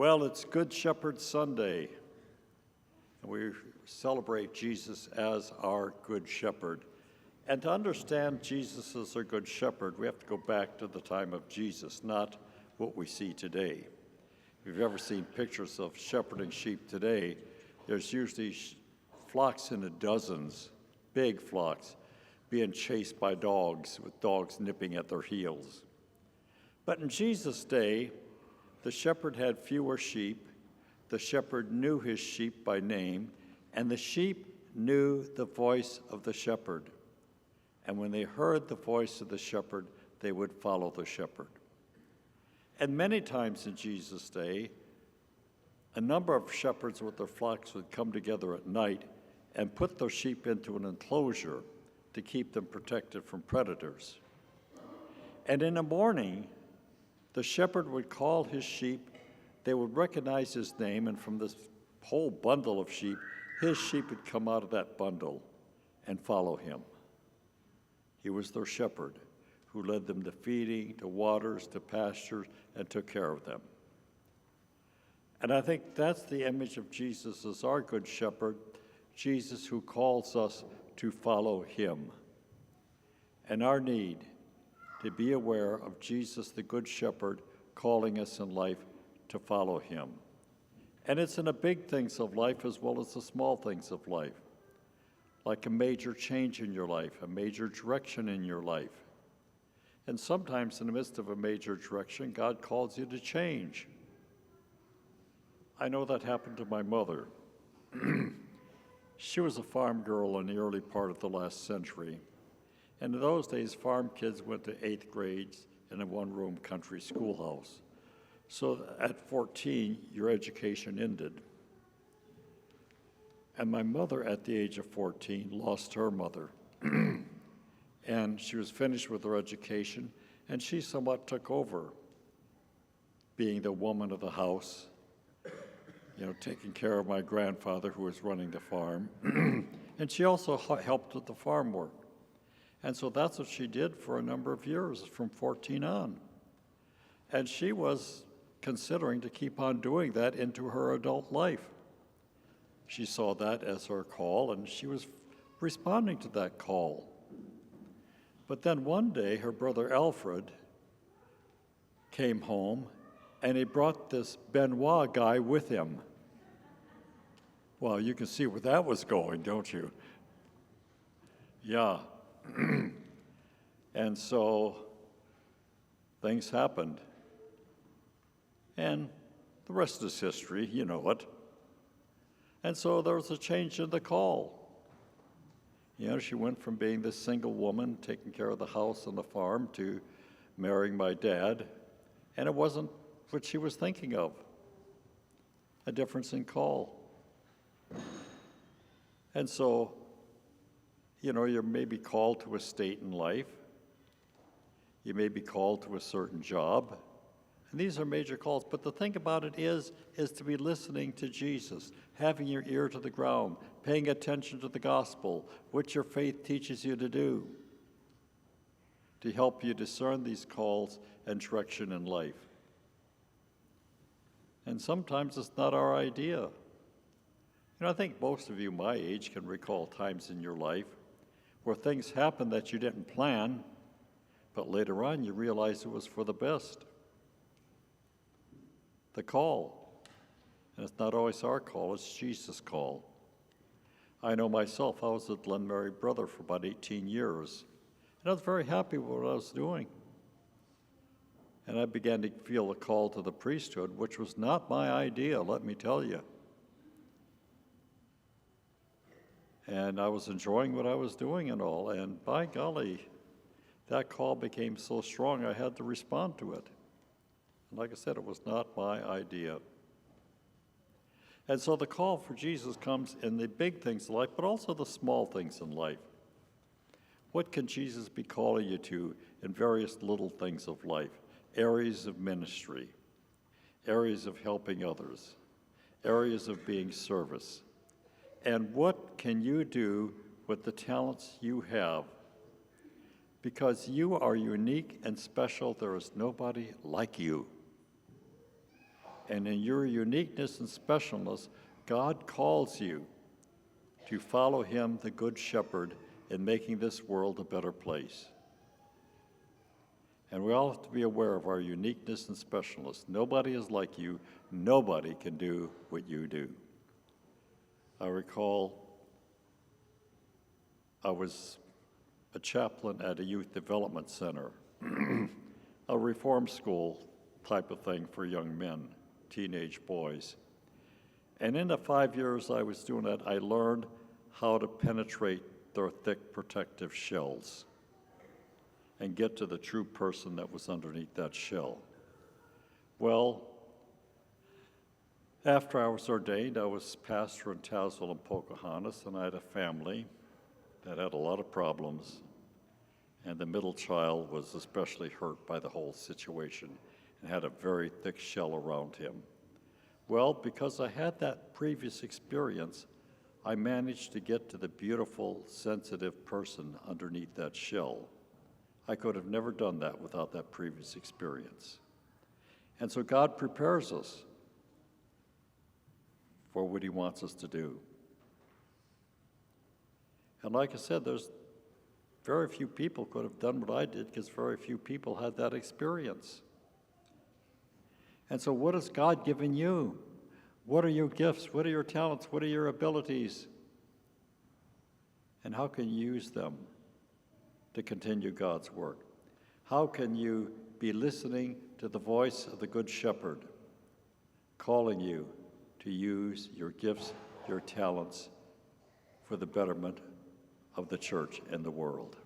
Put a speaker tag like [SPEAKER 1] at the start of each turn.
[SPEAKER 1] Well, it's Good Shepherd Sunday, and we celebrate Jesus as our Good Shepherd. And to understand Jesus as our Good Shepherd, we have to go back to the time of Jesus, not what we see today. If you've ever seen pictures of shepherding sheep today, there's usually flocks in the dozens, big flocks, being chased by dogs, with dogs nipping at their heels. But in Jesus' day, the shepherd had fewer sheep, the shepherd knew his sheep by name, and the sheep knew the voice of the shepherd. And when they heard the voice of the shepherd, they would follow the shepherd. And many times in Jesus' day, a number of shepherds with their flocks would come together at night and put their sheep into an enclosure to keep them protected from predators. And in the morning, the shepherd would call his sheep, they would recognize his name, and from this whole bundle of sheep, his sheep would come out of that bundle and follow him. He was their shepherd who led them to feeding, to waters, to pastures, and took care of them. And I think that's the image of Jesus as our good shepherd, Jesus who calls us to follow him. And our need to be aware of Jesus, the Good Shepherd, calling us in life to follow him. And it's in the big things of life as well as the small things of life, like a major change in your life, a major direction in your life. And sometimes in the midst of a major direction, God calls you to change. I know that happened to my mother. She was a farm girl in the early part of the last century. And in those days, farm kids went to 8th grades in a one-room country schoolhouse. So at 14, your education ended. And my mother, at the age of 14, lost her mother. And she was finished with her education, and she somewhat took over being the woman of the house, taking care of my grandfather who was running the farm. And she also helped with the farm work. And so that's what she did for a number of years, from 14 on. And she was considering to keep on doing that into her adult life. She saw that as her call, and she was responding to that call. But then one day, her brother Alfred came home, and he brought this Benoit guy with him. Well, you can see where that was going, don't you? Yeah. And so things happened. And the rest is history, you know it. And so there was a change in the call. She went from being this single woman taking care of the house and the farm to marrying my dad. And it wasn't what she was thinking of. A difference in call. And so, you may be called to a state in life. You may be called to a certain job. And these are major calls. But the thing about it is to be listening to Jesus, having your ear to the ground, paying attention to the gospel, what your faith teaches you to do, to help you discern these calls and direction in life. And sometimes it's not our idea. I think most of you my age can recall times in your life where things happen that you didn't plan, but later on you realize it was for the best. The call. And it's not always our call, it's Jesus' call. I know myself, I was a Glen Mary brother for about 18 years, and I was very happy with what I was doing. And I began to feel a call to the priesthood, which was not my idea, let me tell you. And I was enjoying what I was doing and all, and by golly, that call became so strong I had to respond to it. And like I said, it was not my idea. And so the call for Jesus comes in the big things of life, but also the small things in life. What can Jesus be calling you to in various little things of life? Areas of ministry, areas of helping others, areas of being service. And what can you do with the talents you have? Because you are unique and special. There is nobody like you. And in your uniqueness and specialness, God calls you to follow him, the Good Shepherd, in making this world a better place. And we all have to be aware of our uniqueness and specialness. Nobody is like you. Nobody can do what you do. I recall I was a chaplain at a youth development center, a reform school type of thing for young men, teenage boys. And in the 5 years I was doing that, I learned how to penetrate their thick protective shells and get to the true person that was underneath that shell. Well, after I was ordained, I was pastor in Tazewell and Pocahontas, and I had a family that had a lot of problems, and the middle child was especially hurt by the whole situation and had a very thick shell around him. Well, because I had that previous experience, I managed to get to the beautiful, sensitive person underneath that shell. I could have never done that without that previous experience. And so God prepares us for what he wants us to do. And like I said, there's very few people could have done what I did because very few people had that experience. And so what has God given you? What are your gifts? What are your talents? What are your abilities? And how can you use them to continue God's work? How can you be listening to the voice of the Good Shepherd calling you to use your gifts, your talents for the betterment of the church and the world?